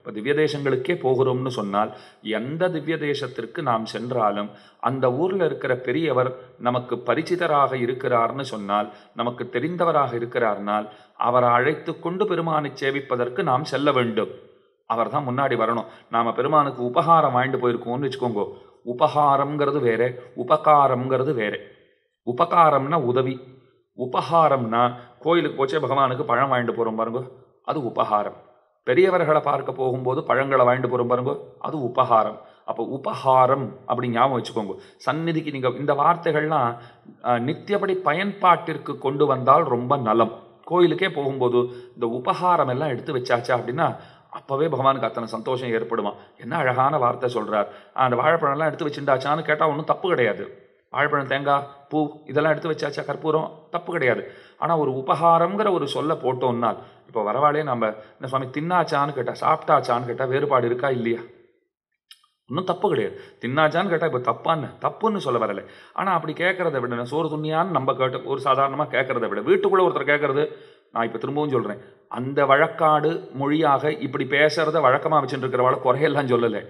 இப்போ திவ்ய தேசங்களுக்கே போகிறோம்னு சொன்னால் எந்த திவ்ய தேசத்திற்கு நாம் சென்றாலும் அந்த ஊரில் இருக்கிற பெரியவர் நமக்கு பரிச்சிதராக இருக்கிறார்னு சொன்னால், நமக்கு தெரிந்தவராக இருக்கிறார்னால் அவரை அழைத்து கொண்டு பெருமானை சேவிப்பதற்கு நாம் செல்ல வேண்டும். அவர் தான் முன்னாடி வரணும். நாம் பெருமானுக்கு உபகாரம் வாங்கிட்டு போயிருக்கோம்னு வச்சுக்கோங்க. உபகாரம்ங்கிறது வேற, உபகாரம்ங்கிறது வேற. உபகாரம்னா உதவி, உபகாரம்னா கோயிலுக்கு போச்சே பகவானுக்கு பழம் வாங்கிட்டு போகிறோம் பாருங்க, அது உபகாரம். பெரியவர்களை பார்க்க போகும்போது பழங்களை வாங்கிட்டு போகிறோம் பாருங்க, அது உபகாரம். அப்போ உபகாரம் அப்படி ஞாபகம் வச்சுக்கோங்க. சந்நிதிக்கு நீங்கள் இந்த வார்த்தைகள்லாம் நித்தியப்படி பயன்பாட்டிற்கு கொண்டு வந்தால் ரொம்ப நலம். கோயிலுக்கே போகும்போது இந்த உபகாரம் எல்லாம் எடுத்து வச்சாச்சா அப்படின்னா அப்போவே பகவானுக்கு அத்தனை சந்தோஷம் ஏற்படுமா. என்ன அழகான வார்த்தை சொல்கிறார். அந்த வாழைப்பழம்லாம் எடுத்து வச்சுட்டாச்சான்னு கேட்டால் ஒன்றும் தப்பு கிடையாது. வாழைப்பழம், தேங்காய், பூ இதெல்லாம் எடுத்து வச்சாச்சா, கற்பூரம், தப்பு கிடையாது. ஆனால் ஒரு உபகாரங்கிற ஒரு சொல்ல போட்டோம்னால், இப்போ வரவாளே நம்ம என்ன சுவாமி தின்னாச்சான்னு கேட்டால், சாப்பிட்டாச்சான்னு கேட்டால் வேறுபாடு இருக்கா இல்லையா? ஒன்றும் தப்பு கிடையாது. தின்னாச்சான்னு கேட்டால் இப்போ தப்புன்னு சொல்ல வரலை. ஆனால் அப்படி கேட்குறத விட சோறு துண்ணியான்னு நம்ம கேட்ட ஒரு சாதாரணமாக கேட்குறத விட வீட்டுக்குள்ளே ஒருத்தர் கேட்குறது, நான் இப்போ திரும்பவும் சொல்கிறேன், அந்த வழக்காடு மொழியாக இப்படி பேசுகிறத வழக்கமாக வச்சுட்டு இருக்கிறவாளை குறையெல்லாம் சொல்லலை.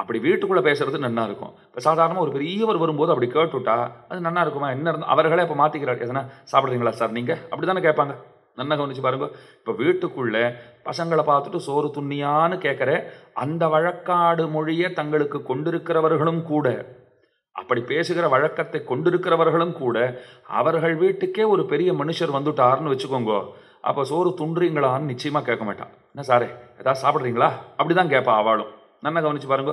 அப்படி வீட்டுக்குள்ளே பேசுறது நன்னா இருக்கும். இப்போ சாதாரணமாக ஒரு பெரியவர் வரும்போது அப்படி கேட்டுவிட்டா அது நன்னா இருக்குமா? என்ன இருந்தால் அவர்களே இப்போ மாற்றிக்கிறார். எதனா சாப்பிட்றீங்களா சார் நீங்கள், அப்படி தானே கேட்பாங்க. நன்னா கவனிச்சு பாருங்க. இப்போ வீட்டுக்குள்ளே பசங்களை பார்த்துட்டு சோறு துண்ணியான்னு கேட்குற அந்த வழக்காடு மொழியை தங்களுக்கு கொண்டிருக்கிறவர்களும் கூட, அப்படி பேசுகிற வழக்கத்தை கொண்டிருக்கிறவர்களும் கூட அவர்கள் வீட்டுக்கே ஒரு பெரிய மனுஷர் வந்துட்டார்னு வச்சுக்கோங்க, அப்போ சோறு துண்டுறீங்களான்னு நிச்சயமாக கேட்க மாட்டான். என்ன சாரே ஏதாவது சாப்பிட்றீங்களா அப்படி தான் கேட்பா அவளும். நல்லா கவனிச்சு பாருங்க.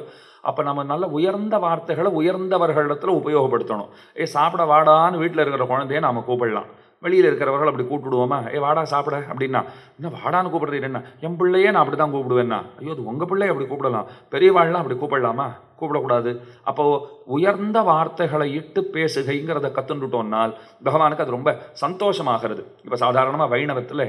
அப்போ நம்ம நல்ல உயர்ந்த வார்த்தைகளை உயர்ந்தவர்களிடத்துல உபயோகப்படுத்தணும். சாப்பிட வாடான்னு வீட்டில் இருக்கிற குழந்தைய நாம் கூப்பிடலாம். வெளியில் இருக்கிறவர்கள் அப்படி கூப்பிடுவோமா, வாடா சாப்பிட அப்படின்னா, என்ன வாடான்னு கூப்பிடுறீங்கன்னா, என் பிள்ளையே நான் அப்படி தான் கூப்பிடுவேன்னா, ஐயோ அது உங்கள் பிள்ளையை அப்படி கூப்பிடலாம், பெரியவாள்லாம் அப்படி கூப்பிடலாமா? கூப்பிடக்கூடாது. அப்போது உயர்ந்த வார்த்தைகளை இட்டு பேசுகைங்கிறத கற்றுண்டுட்டோம்னால் பகவானுக்கு அது ரொம்ப சந்தோஷமாகிறது. இப்போ சாதாரணமாக வைணவத்தில்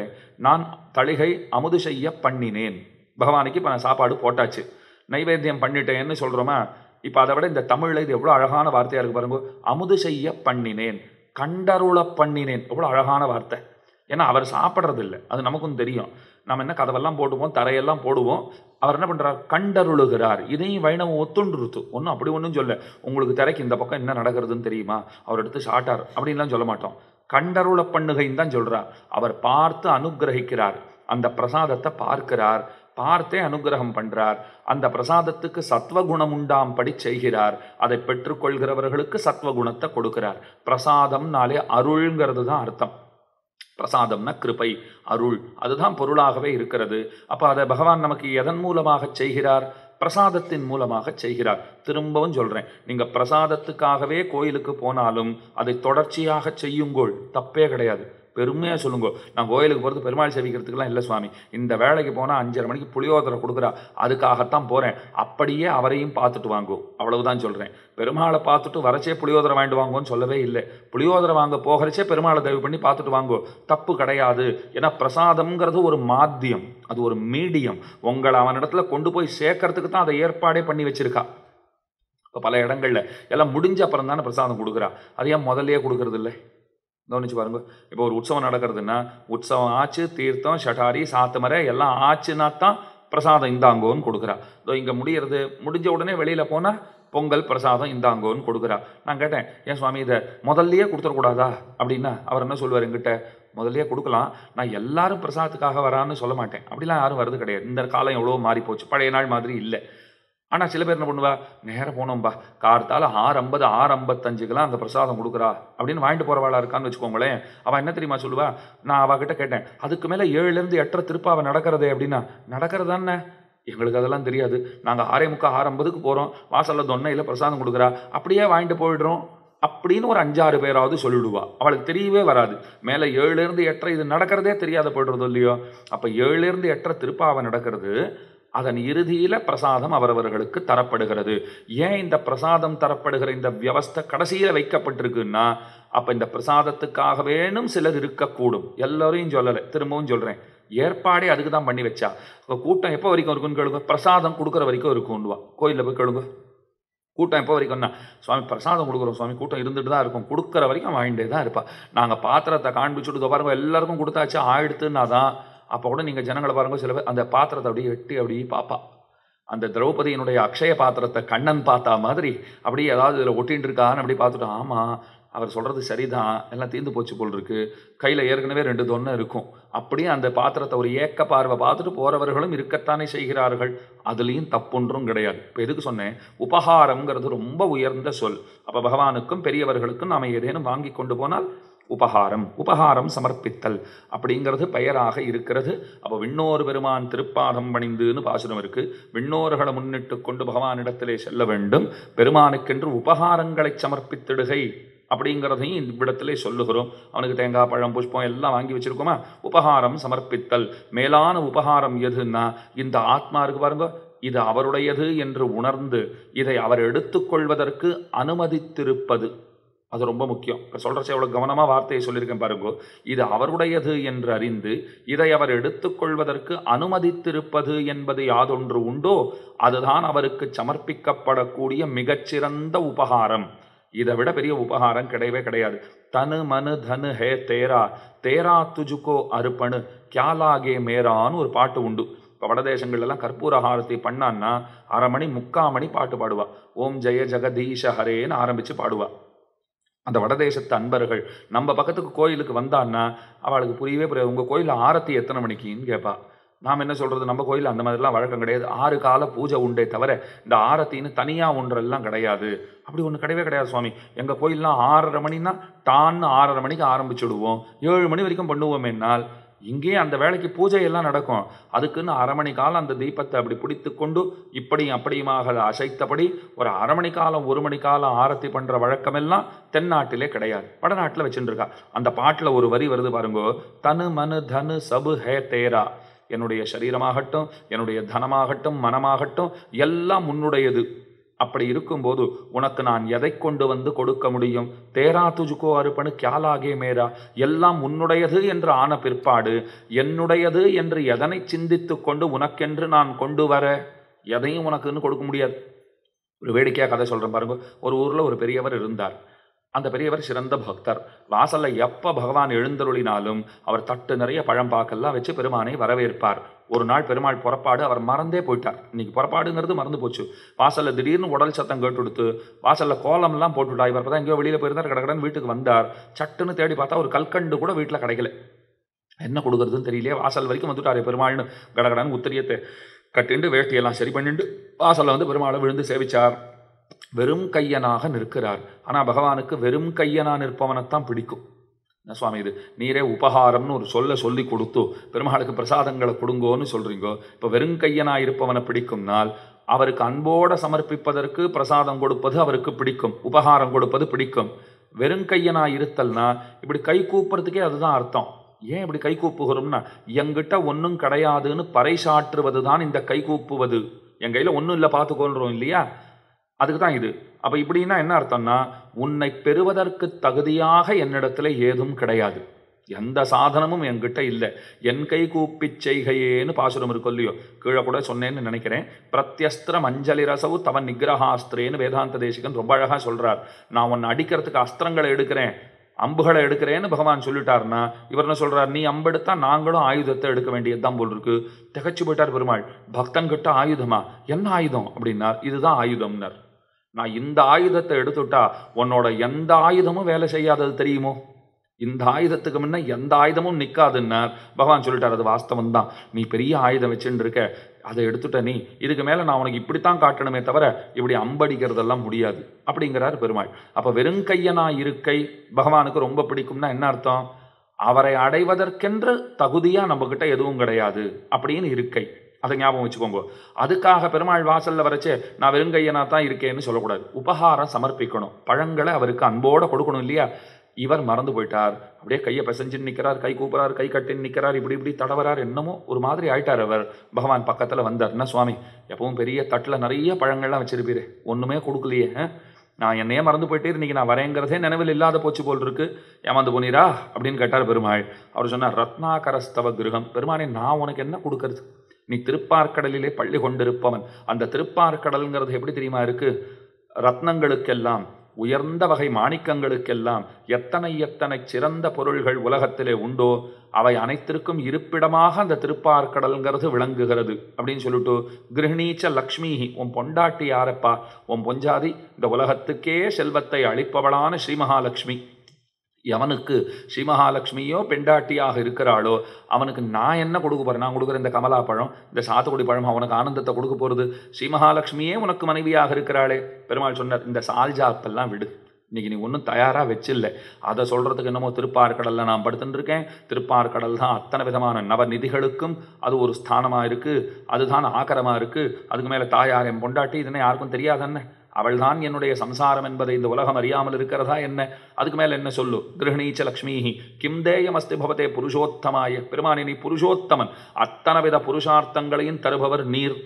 நான் தளிகை அமுது செய்ய பண்ணினேன், பகவானுக்கு இப்போ நான் சாப்பாடு போட்டாச்சு, நைவேத்தியம் பண்ணிட்டேன்னு சொல்கிறோமா. இப்போ அதை விட இந்த தமிழில் இது எவ்வளோ அழகான வார்த்தையாக இருக்குது பாருங்க. அமுது செய்ய பண்ணினேன், கண்டருள பண்ணினேன், எவ்வளோ அழகான வார்த்தை. ஏன்னா அவர் சாப்பிட்றது இல்லை, அது நமக்கும் தெரியும். நம்ம என்ன கதவெல்லாம் போடுவோம், தரையெல்லாம் போடுவோம், அவர் என்ன பண்ணுறார், கண்டருளுகிறார். இதையும் வைணவம் ஒத்துண்டுருத்து. ஒன்றும் அப்படி ஒன்றும் சொல்ல, உங்களுக்கு திரைக்கு இந்த பக்கம் என்ன நடக்கிறதுன்னு தெரியுமா, அவர் எடுத்து சாட்டார் அப்படின்லாம் சொல்ல மாட்டோம். கண்டருள பண்ணுகைன்னு தான் சொல்கிறார். அவர் பார்த்து அனுகிரகிக்கிறார், அந்த பிரசாதத்தை பார்க்கிறார், பார்த்தே அனுகிரகம் பண்றார், அந்த பிரசாதத்துக்கு சத்வகுணம் உண்டாம்படி செய்கிறார், அதை பெற்றுக்கொள்கிறவர்களுக்கு சத்வகுணத்தை கொடுக்கிறார். பிரசாதம்னாலே அருள்ங்கிறது தான் அர்த்தம். பிரசாதம்னா கிருபை, அருள், அதுதான் பொருளாகவே இருக்கிறது. அப்போ அதை பகவான் நமக்கு எதன் மூலமாக செய்கிறார், பிரசாதத்தின் மூலமாக செய்கிறார். திரும்பவும் சொல்கிறேன், நீங்கள் பிரசாதத்துக்காகவே கோயிலுக்கு போனாலும் அதை தொடர்ச்சியாக செய்யுங்கோள், தப்பே கிடையாது. பெருமையாக சொல்லுங்க, நான் கோயிலுக்கு போகிறது பெருமாள் சேவிக்கிறதுக்கெல்லாம் இல்லை சுவாமி, இந்த வேலைக்கு போனால் 5:30 மணிக்கு புளியோதரை கொடுக்குறா அதுக்காகத்தான் போகிறேன், அப்படியே அவரையும் பார்த்துட்டு வாங்கோ, அவ்வளவுதான் சொல்கிறேன். பெருமாளை பார்த்துட்டு வரச்சே புளியோதரை வாங்கிட்டு வாங்கோன்னு சொல்லவே இல்லை. புளியோதரை வாங்க போகிறச்சே பெருமாளை தயவு பண்ணி பார்த்துட்டு வாங்கோ, தப்பு கிடையாது. ஏன்னா பிரசாதம்ங்கிறது ஒரு மாத்தியம், அது ஒரு மீடியம். உங்களை அவனிடத்துல கொண்டு போய் சேர்க்கறதுக்கு தான் அதை ஏற்பாடே பண்ணி வச்சிருக்கா. இப்போ பல இடங்களில் எல்லாம் முடிஞ்ச அப்புறம் தானே பிரசாதம் கொடுக்குறா, அதை ஏன் முதல்லையே கொடுக்கறது இல்லை? கவனிச்சு பாருங்க. இப்போ ஒரு உற்சவம் நடக்கிறதுன்னா, உற்சவம் ஆச்சு, தீர்த்தம், ஷட்டாரி, சாத்துமரை எல்லாம் ஆச்சுன்னா தான் பிரசாதம் இந்தாங்கோன்னு கொடுக்குறா. இதோ இங்கே முடிஞ்ச உடனே வெளியில் போனால் பொங்கல் பிரசாதம் இந்தாங்கோன்னு கொடுக்குறா. நான் கேட்டேன், ஏன் சுவாமி இதை முதல்லையே கொடுத்துடக்கூடாதா அப்படின்னா, அவர் என்ன சொல்லுவார், என்கிட்ட முதல்லையே கொடுக்கலாம், நான் எல்லாரும் பிரசாதத்துக்காக வரான்னு சொல்ல மாட்டேன், அப்படிலாம் யாரும் வருது கிடையாது. இந்த காலம் எவ்வளோ மாறி போச்சு, பழைய நாள் மாதிரி இல்லை. ஆனால் சில பேர் என்ன பண்ணுவா, நேரம் போனோம்பா, கார்த்தால் 6:50 6:55 அந்த பிரசாதம் கொடுக்குறா அப்படின்னு வாங்கிட்டு போகிறவாளாக இருக்கான்னு வச்சுக்கோங்களேன். அவள் என்ன தெரியுமா சொல்லுவா, நான் அவகிட்ட கேட்டேன், அதுக்கு மேலே 7லேருந்து 8:30 திருப்பாவை நடக்கிறதே அப்படின்னா, நடக்கிறதானே, எங்களுக்கு அதெல்லாம் தெரியாது, நாங்கள் 6:45 6:50 போகிறோம், வாசலில் தொன்னையில் பிரசாதம் கொடுக்குறா, அப்படியே வாங்கிட்டு போயிடுறோம் அப்படின்னு ஒரு 5-6 பேராவது சொல்லிடுவா. அவளுக்கு தெரியவே வராது. மேலே 7லேருந்து 8:30 இது நடக்கிறதே தெரியாத போய்டுறதோ இல்லையோ. அப்போ 7லேருந்து 8:30 திருப்பாவை நடக்கிறது, அதன் இறுதியில் பிரசாதம் அவரவர்களுக்கு தரப்படுகிறது. ஏன் இந்த பிரசாதம் தரப்படுகிற இந்த வியவஸ்தை கடைசியில் வைக்கப்பட்டிருக்குன்னா, அப்போ இந்த பிரசாதத்துக்காக வேணும் சிலர் இருக்கக்கூடும், எல்லாரையும் சொல்லலை, திரும்பவும் சொல்கிறேன், ஏற்பாடே அதுக்கு தான் பண்ணி வச்சா. கூட்டம் எப்போ வரைக்கும் இருக்குன்னு கேளுங்க, பிரசாதம் கொடுக்குற வரைக்கும் இருக்கும்னுவா. கோயிலில் போய் கேளுங்க, கூட்டம் எப்போ வரைக்கும்னா, சுவாமி பிரசாதம் கொடுக்குறோம் சுவாமி, கூட்டம் இருந்துட்டு தான் இருக்கும், கொடுக்குற வரைக்கும் வாங்கிட்டே தான் இருப்பா. நாங்கள் பாத்திரத்தை காண்பிச்சுட்டு பாருங்க எல்லாருக்கும் கொடுத்தாச்சு ஆயிடுத்துன்னா தான். அப்போ கூட நீங்கள் ஜனங்களை பாருங்க, சில பேர் அந்த பாத்திரத்தை அப்படியே எட்டி அப்படியே பாப்பா, அந்த திரௌபதியினுடைய அக்ஷய பாத்திரத்தை கண்ணன் பார்த்தா மாதிரி அப்படியே ஏதாவது இதில் ஒட்டின்னு இருக்கான்னு அப்படி பார்த்துட்டோம். ஆமாம், அவர் சொல்கிறது சரிதான், எல்லாம் தீர்ந்து போச்சு போல் இருக்கு, கையில் ஏற்கனவே 2 தொன்னை இருக்கும். அப்படியே அந்த பாத்திரத்தை ஒரு ஏக்க பார்வை பார்த்துட்டு போகிறவர்களும் இருக்கத்தானே செய்கிறார்கள். அதுலேயும் தப்பொன்றும் கிடையாது. இப்போ எதுக்கு சொன்னேன், உபகாரம்ங்கிறது ரொம்ப உயர்ந்த சொல். அப்போ பகவானுக்கும் பெரியவர்களுக்கும் நாம் ஏதேனும் வாங்கி கொண்டு போனால் உபகாரம், உபகாரம் சமர்ப்பித்தல் அப்படிங்கிறது பெயராக இருக்கிறது. அப்போ விண்ணோர் பெருமான் திருப்பாதம் பணிந்துன்னு பாசுரம் இருக்கு. விண்ணோர்களை முன்னிட்டு கொண்டு பகவானிடத்திலே செல்ல வேண்டும். பெருமானுக்கென்று உபகாரங்களை சமர்ப்பித்திடுகை அப்படிங்கிறதையும் இந்த விடத்திலே சொல்லுகிறோம். அவனுக்கு தேங்காய் பழம் புஷ்பம் எல்லாம் வாங்கி வச்சிருக்கோமா, உபகாரம் சமர்ப்பித்தல். மேலான உபகாரம் எதுன்னா இந்த ஆத்மா இருக்கு பாருங்க, இது அவருடையது என்று உணர்ந்து இதை அவர் எடுத்துக்கொள்வதற்கு அனுமதித்திருப்பது. அது ரொம்ப முக்கியம். இப்போ சொல்கிறச்ச எவ்வளோ கவனமாக வார்த்தையை சொல்லியிருக்கேன் பாருங்கோ. இது அவருடையது என்று அறிந்து இதை அவர் எடுத்துக்கொள்வதற்கு அனுமதித்திருப்பது என்பது யாதொன்று உண்டோ அதுதான் அவருக்கு சமர்ப்பிக்கப்படக்கூடிய மிகச்சிறந்த உபகாரம். இதை விட பெரிய உபகாரம் கிடையவே கிடையாது. தனு மனு தனு ஹே தேரா தேரா துஜுக்கோ அர்ப்பணு கியாலாகே மேரான்னு ஒரு பாட்டு உண்டு. இப்போ வடதேசங்கள்லாம் கற்பூர ஹாரதி பண்ணான்னா 1/2 மணி 3/4 மணி பாட்டு பாடுவா. ஓம் ஜெய ஜெகதீஷ ஹரேன்னு ஆரம்பித்து பாடுவா. அந்த வடதேசத்து அன்பர்கள் நம்ம பக்கத்துக்கு கோயிலுக்கு வந்தான்னா அவளுக்கு புரியவே புரியாது. உங்கள் கோயிலில் ஆரத்தி எத்தனை மணிக்குன்னு கேட்பா. நாம் என்ன சொல்கிறது, நம்ம கோயிலில் அந்த மாதிரிலாம் வழக்கம் கிடையாது. 6 கால பூஜை உண்டே தவிர இந்த ஆரத்தின்னு தனியாக ஒன்றெல்லாம் கிடையாது. அப்படி ஒன்று கிடையவே கிடையாது சுவாமி. எங்கள் கோயிலெலாம் 6:30 மணின்னா டான்னு 6:30 மணிக்கு ஆரம்பிச்சுடுவோம், 7 மணி வரைக்கும் பண்ணுவோம். என்னால் இங்கே அந்த வேலைக்கு பூஜையெல்லாம் நடக்கும். அதுக்குன்னு 1/2 மணி காலம் அந்த தீபத்தை அப்படி பிடித்து கொண்டு இப்படியும் அப்படியுமாக அசைத்தபடி ஒரு 1/2 மணி காலம் 1 மணி காலம் ஆரத்தி பண்ணுற வழக்கமெல்லாம் தென்னாட்டிலே கிடையாது, வடநாட்டில் வச்சுட்டு இருக்கா. அந்த பாட்டில் ஒரு வரி வருது பாருங்கோ, தனு மனு தனு சபு ஹே தேரா. என்னுடைய சரீரமாகட்டும், என்னுடைய தனமாகட்டும், மனமாகட்டும் எல்லாம் உன்னுடையது. அப்படி இருக்கும்போது உனக்கு நான் எதை கொண்டு வந்து கொடுக்க முடியும்? தேரா துஜுக்கோ அர்ப்பணு கியாலாகே மேரா. எல்லாம் உன்னுடையது என்று ஆன பிற்பாடு என்னுடையது என்று எதனை சிந்தித்து கொண்டு உனக்கென்று நான் கொண்டு வர எதையும் உனக்குன்னு கொடுக்க முடியாது. ஒரு வேடிக்கையாக கதை சொல்கிறேன் பாருங்க. ஒரு ஊரில் ஒரு பெரியவர் இருந்தார். அந்த பெரியவர் சிறந்த பக்தர். வாசலில் எப்போ பகவான் எழுந்தருளினாலும் அவர் தட்டு நிறைய பழம்பாக்கெல்லாம் வச்சு பெருமானை வரவேற்பார். ஒரு நாள் பெருமாள் புறப்பாடு, அவர் மறந்தே போயிட்டார். இன்னைக்கு புறப்பாடுங்கிறது மறந்து போச்சு. வாசலில் திடீர்னு உடல் சத்தம் கேட்டுடுத்து வாசலில் கோலம்லாம் போட்டுவிட்டா. இவர் தான் எங்கேயோ வெளியில் போயிருந்தார். கடகடன் வீட்டுக்கு வந்தார். சட்டுன்னு தேடி பார்த்தா ஒரு கல்கண்டு கூட வீட்டில் கிடைக்கல. என்ன கொடுக்குறதுன்னு தெரியலையே. வாசல் வரைக்கும் வந்துட்டாரே பெருமாள்னு கடகடன் உத்திரியத்தை கட்டிண்டு வேட்டியெல்லாம் சரி பண்ணிட்டு வாசலில் வந்து பெருமாளை விழுந்து சேவிச்சார். வெறும் கையனாக நிற்கிறார். ஆனால் பகவானுக்கு வெறும் கையனா நிற்பவனைத்தான் பிடிக்கும். என்ன சுவாமி இது, நீரே உபகாரம்னு ஒரு சொல்லி கொடுத்து பெருமாளுக்கு பிரசாதங்களை கொடுங்கோன்னு சொல்கிறீங்கோ. இப்போ வெறும் கையனாக இருப்பவனை பிடிக்கும்னால் அவருக்கு அன்போடு சமர்ப்பிப்பதற்கு பிரசாதம் கொடுப்பது அவருக்கு பிடிக்கும், உபகாரம் கொடுப்பது பிடிக்கும். வெறும் கையனாக இருத்தல்னா இப்படி கை கூப்புறதுக்கே அதுதான் அர்த்தம். ஏன் இப்படி கை கூப்புகிறோம்னா என்கிட்ட ஒன்றும் கிடையாதுன்னு பறைசாற்றுவது தான் இந்த கை கூப்புவது. என் கையில் ஒன்றும் இல்லை பார்த்துக்கொள்கிறோம் இல்லையா, அதுக்கு தான் இது. அப்போ இப்படின்னா என்ன அர்த்தம்னா உன்னை பெறுவதற்கு தகுதியாக என்னிடத்துல ஏதும் கிடையாது, எந்த சாதனமும் என்கிட்ட இல்லை, என் கை கூப்பி செய்கையேன்னு பாசுரம் இருக்கும் இல்லையோ, கீழே கூட சொன்னேன்னு நினைக்கிறேன். பிரத்யஸ்திரம் அஞ்சலி ரசவு தவன் நிகிரகாஸ்திரேன்னு வேதாந்த தேசிகன் ரொம்ப அழகாக சொல்கிறார். நான் உன்னை அடிக்கிறதுக்கு அஸ்திரங்களை எடுக்கிறேன், அம்புகளை எடுக்கிறேன்னு பகவான் சொல்லிட்டார்னா இவர் என்ன சொல்கிறார், நீ அம்பெடுத்தா நாங்களும் ஆயுதத்தை எடுக்க வேண்டியது தான் போல் இருக்கு. திகச்சு போயிட்டார் பெருமாள். பக்தன்கிட்ட ஆயுதமா, என்ன ஆயுதம் அப்படின்னார். இதுதான் ஆயுதம்னார். நான் இந்த ஆயுதத்தை எடுத்துட்டா உன்னோட எந்த ஆயுதமும் வேலை செய்யாதது தெரியுமோ, இந்த ஆயுதத்துக்கு முன்ன எந்த ஆயுதமும் நிற்காதுன்னார். பகவான் சொல்லிட்டார், அது வாஸ்தவம் தான். நீ பெரிய ஆயுதம் வச்சுட்டு இருக்க, அதை எடுத்துட்ட நீ, இதுக்கு மேலே நான் உனக்கு இப்படித்தான் காட்டணுமே தவிர இப்படி அம்படிக்கிறதெல்லாம் முடியாது அப்படிங்கிறார் பெருமாள். அப்போ வெறுங்கையனா இருக்கை பகவானுக்கு ரொம்ப பிடிக்கும்னா என்ன அர்த்தம், அவரை அடைவதற்கென்று தகுதியாக நம்மக்கிட்ட எதுவும் கிடையாது அப்படின்னு இருக்கை. அதை ஞாபகம் வச்சுக்கோங்க. அதுக்காக பெருமாள் வாசலில் வரைச்சே நான் வெறுங்கையனா தான் இருக்கேன்னு சொல்லக்கூடாது. உபகாரம் சமர்ப்பிக்கணும், பழங்களை அவருக்கு அன்போடு கொடுக்கணும் இல்லையா. இவர் மறந்து போயிட்டார். அப்படியே கையை பிசைஞ்சின்னு நிற்கிறார், கை கூப்புறார், கை கட்டின்னு நிற்கிறார், இப்படி தடவரார், என்னமோ ஒரு மாதிரி ஆயிட்டார் அவர். பகவான் பக்கத்தில் வந்தார். என்ன சுவாமி, எப்பவும் பெரிய தட்டில் நிறைய பழங்கள்லாம் வச்சிருப்பீரு, ஒன்றுமே கொடுக்கலையே, நான் என்னையே மறந்து போயிட்டே இன்றைக்கி நான் வரேங்கிறதே நினைவில் இல்லாத போச்சு போல் இருக்கு, ஏமாந்து போனீரா அப்படின்னு கேட்டார் பெருமாள். அவர் சொன்னார், ரத்னாகரஸ்தவ கிருகம். பெருமானே, நான் உனக்கு என்ன கொடுக்கறது, நீ திருப்பார்க்கடலிலே பள்ளி கொண்டிருப்பவன். அந்த திருப்பார்க்கடல்ங்கிறது எப்படி தெரியுமா இருக்கு, ரத்னங்களுக்கெல்லாம் உயர்ந்த வகை மாணிக்கங்களுக்கெல்லாம் எத்தனை எத்தனை சிறந்த பொருள்கள் உலகத்திலே உண்டோ அவை அனைத்திற்கும் இருப்பிடமாக அந்த திருப்பார்கடல்ங்கிறது விளங்குகிறது அப்படின்னு சொல்லிட்டு கிருஹணீச்ச லக்ஷ்மி, உன் பொண்டாட்டி யாரப்பா? உன் பொஞ்சாதி இந்த உலகத்துக்கே செல்வத்தை அளிப்பவளான ஸ்ரீ மகாலட்சுமி. எவனுக்கு ஸ்ரீ மகாலட்சுமியோ பெண்டாட்டியாக இருக்கிறாளோ அவனுக்கு நான் என்ன கொடுக்க போகிறேன்? நான் கொடுக்குற இந்த கமலா பழம், இந்த சாத்துக்குடி பழம் அவனுக்கு ஆனந்தத்தை கொடுக்க போகிறது? ஸ்ரீ மகாலட்சுமியே உனக்கு மனைவியாக இருக்கிறாளே. பெருமாள் சொன்னார், இந்த சால்ஜாப்பெல்லாம் விடு, இன்றைக்கி நீ ஒன்றும் தயாராக வச்சில்லை. அதை சொல்கிறதுக்கு என்னமோ திருப்பார்கடலில் நான் படுத்துட்டுருக்கேன். திருப்பார்கடல் தான் அத்தனை விதமான நவநிதிகளுக்கும் அது ஒரு ஸ்தானமாக இருக்குது, அதுதான் ஆக்கரமாக இருக்குது. அதுக்கு மேலே தாயார் என் பொண்டாட்டி, இதுன்னு யாருக்கும் தெரியாதன்னு, அவள்தான் என்னுடைய சம்சாரம் என்பதை இந்த உலகம் அறியாமல் இருக்கிறதா என்ன? அதுக்கு மேலே என்ன சொல்லு? கிருஹணீச்ச லக்ஷ்மி கிம் தேயம் அஸ்தி பவதே புருஷோத்தமாய. பெருமானே நீ புருஷோத்தமன், அத்தனை வித புருஷார்த்தங்களையும் தருபவர் நீர்.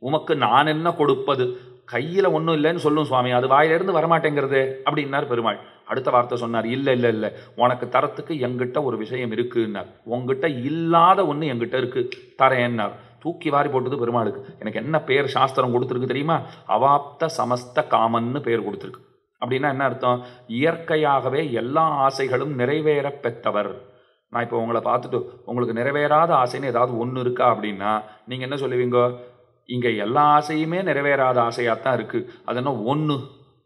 உமக்கு நான் என்ன கொடுப்பது? கையில் ஒன்றும் இல்லைன்னு சொல்லும் சுவாமி, அது வாயிலிருந்து வரமாட்டேங்கிறது அப்படின்னார் பெருமாள். அடுத்த வார்த்தை சொன்னார், இல்லை இல்லை இல்லை, உனக்கு தரத்துக்கு எங்கிட்ட ஒரு விஷயம் இருக்குன்னார். உங்ககிட்ட இல்லாத ஒன்று எங்கிட்ட இருக்கு, தரேன்னார். தூக்கி வாரி போட்டது பெருமாளுக்கு. எனக்கு என்ன பேர் சாஸ்திரம் கொடுத்துருக்கு தெரியுமா? அவாப்த சமஸ்த காமன்னு பேர் கொடுத்துருக்கு. அப்படின்னா என்ன அர்த்தம்? இயற்கையாகவே எல்லா ஆசைகளும் நிறைவேற பெற்றவர். நான் இப்போ உங்களை பார்த்துட்டு உங்களுக்கு நிறைவேறாத ஆசைன்னு ஏதாவது ஒன்று இருக்கா அப்படின்னா நீங்கள் என்ன சொல்லுவீங்க? இங்கே எல்லா ஆசையுமே நிறைவேறாத ஆசையாகத்தான் இருக்குது. அது என்ன ஒன்று?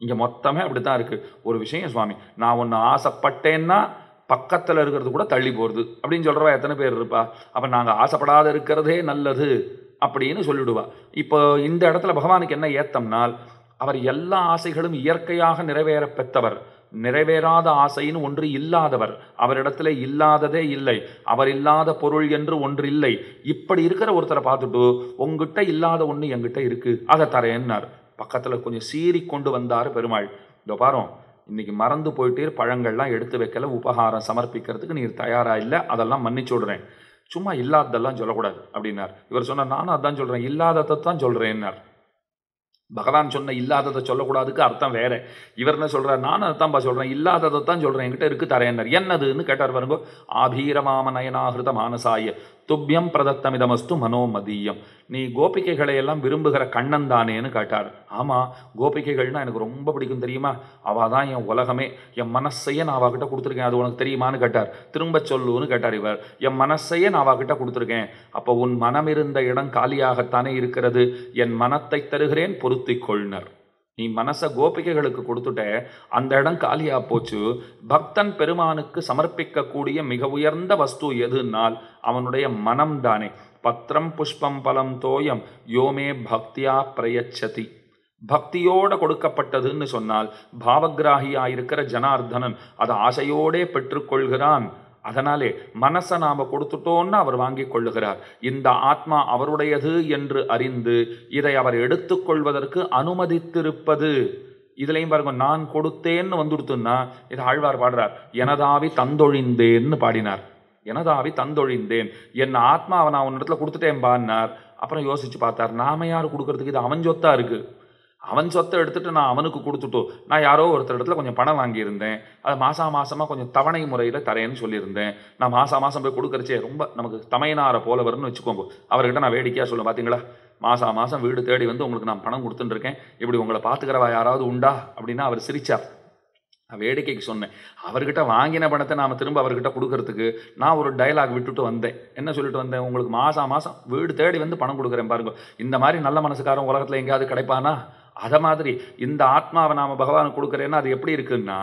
இங்கே மொத்தமே அப்படி தான் இருக்குது. ஒரு விஷயம் சுவாமி, நான் ஒன்று ஆசைப்பட்டேன்னா பக்கத்தில் இருக்கிறது கூட தள்ளி போகிறது அப்படின்னு சொல்கிறவா எத்தனை பேர் இருப்பா? அப்போ நாங்கள் ஆசைப்படாத இருக்கிறதே நல்லது அப்படின்னு சொல்லிவிடுவா. இப்போ இந்த இடத்துல பகவானுக்கு என்ன ஏத்தம்னால், அவர் எல்லா ஆசைகளும் இயற்கையாக நிறைவேற பெற்றவர். நிறைவேறாத ஆசைன்னு ஒன்று இல்லாதவர். அவரிடத்துல இல்லாததே இல்லை, அவர் இல்லாத பொருள் என்று ஒன்று இல்லை. இப்படி இருக்கிற ஒருத்தரை பார்த்துட்டு உங்ககிட்ட இல்லாத ஒன்று என்கிட்ட இருக்கு, அதை தரேன்னார். பக்கத்தில் கொஞ்சம் சீறி கொண்டு வந்தார் பெருமாள். இதோ பாரும், இன்னைக்கு மறந்து போயிட்டே பழங்கள்லாம் எடுத்து வைக்கல, உபகாரம் சமர்ப்பிக்கிறதுக்கு நீர் தயாரா இல்லை, அதெல்லாம் மன்னிச்சு விடுறேன். சும்மா இல்லாததெல்லாம் சொல்லக்கூடாது அப்படின்னார். இவர் சொன்னார், நானும் அதான் சொல்கிறேன், இல்லாததை தான் சொல்கிறேன்னார். பகவான் சொன்ன இல்லாததை சொல்லக்கூடாதுக்கு அர்த்தம் வேற. இவர் என்ன சொல்கிறார்? நானும் அதைத்தான்ப்பா சொல்கிறேன், இல்லாததை தான் சொல்கிறேன், என்கிட்ட இருக்கு தரேன்னார். என்னதுன்னு கேட்டார் பாருங்கோ. ஆபீரமாம நயனாகிருத மானசாய துப்பியம் பிரதத்தமிதமஸ்து மனோமதீயம். நீ கோபிகைகளை எல்லாம் விரும்புகிற கண்ணன் தானேன்னு கேட்டார். ஆமாம், கோபிகைகள்னா எனக்கு ரொம்ப பிடிக்கும் தெரியுமா, அவள் தான் என் உலகமே, என் மனசையே நான் அவகிட்ட கொடுத்துருக்கேன், அது உனக்கு தெரியுமான்னு கேட்டார். திரும்ப சொல்லுன்னு கேட்டார் இவர். என் மனசையே நான் அவகிட்ட கொடுத்துருக்கேன். அப்போ உன் மனம் இருந்த இடம் காலியாகத்தானே இருக்கிறது, என் மனத்தை தருகிறேன் பொருத்திக் கொள்னர். நீ மனசை கோபிகைகளுக்கு கொடுத்துட்ட, அந்த இடம் காலியா போச்சு. பக்தன் பெருமானுக்கு சமர்ப்பிக்கக்கூடிய மிக உயர்ந்த வஸ்து எதுனால் அவனுடைய மனம் தானே. பத்திரம் புஷ்பம் பலம் தோயம் யோமே பக்தியா பிரயச்சதி. பக்தியோட கொடுக்கப்பட்டதுன்னு சொன்னால் பாவகிராகியாயிருக்கிற ஜனார்தனன் அதை ஆசையோடே பெற்றுக்கொள்கிறான். அதனாலே மனசை நாம் கொடுத்துட்டோன்னு அவர் வாங்கி கொள்ளுகிறார். இந்த ஆத்மா அவருடையது என்று அறிந்து இதை அவர் எடுத்துக்கொள்வதற்கு அனுமதித்திருப்பது. இதுலையும் பாருங்க, நான் கொடுத்தேன்னு வந்துடுத்துன்னா இதை ஆழ்வார் பாடுறார், எனதாவி தந்தொழிந்தேன்னு பாடினார். எனதாவி தந்தொழிந்தேன், என் ஆத்மாவை நான் உன் இடத்துல கொடுத்துட்டேன் பான்னார். அப்புறம் யோசிச்சு பார்த்தார், நாம யார் கொடுக்கறதுக்கு, இது அவன் சொத்தா இருக்கு. அவன் சொத்தை எடுத்துகிட்டு நான் அவனுக்கு கொடுத்துட்டோம். நான் யாரோ ஒருத்தர் இடத்துல கொஞ்சம் பணம் வாங்கியிருந்தேன், அதை மாதமாக கொஞ்சம் தவணை முறையில் தரேன்னு சொல்லியிருந்தேன். நான் மாதம் போய் கொடுக்குறச்சே ரொம்ப நமக்கு தமையனாரை போல வரும்னு வச்சுக்கோங்க. அவர்கிட்ட நான் வேடிக்கையாக சொல்லுவேன், பார்த்தீங்களா மாதம் வீடு தேடி வந்து உங்களுக்கு நான் பணம் கொடுத்துட்டுருக்கேன், இப்படி உங்களை பார்த்துக்கிறவா யாராவது உண்டா அப்படின்னா அவர் சிரிச்சார். வேடிக்கைக்கு சொன்னேன். அவர்கிட்ட வாங்கின பணத்தை நாம் திரும்ப அவர்கிட்ட கொடுக்கறதுக்கு நான் ஒரு டயலாக் விட்டுட்டு வந்தேன். என்ன சொல்லிட்டு வந்தேன்? உங்களுக்கு மாதம் வீடு தேடி வந்து பணம் கொடுக்குறேன் பாருங்க. இந்த மாதிரி நல்ல மனசுக்காரன் உலகத்தில் எங்கேயாவது கிடைப்பானா? அதை மாதிரி இந்த ஆத்மாவை நாம் பகவானுக்கு கொடுக்குறேன்னா அது எப்படி இருக்குன்னா,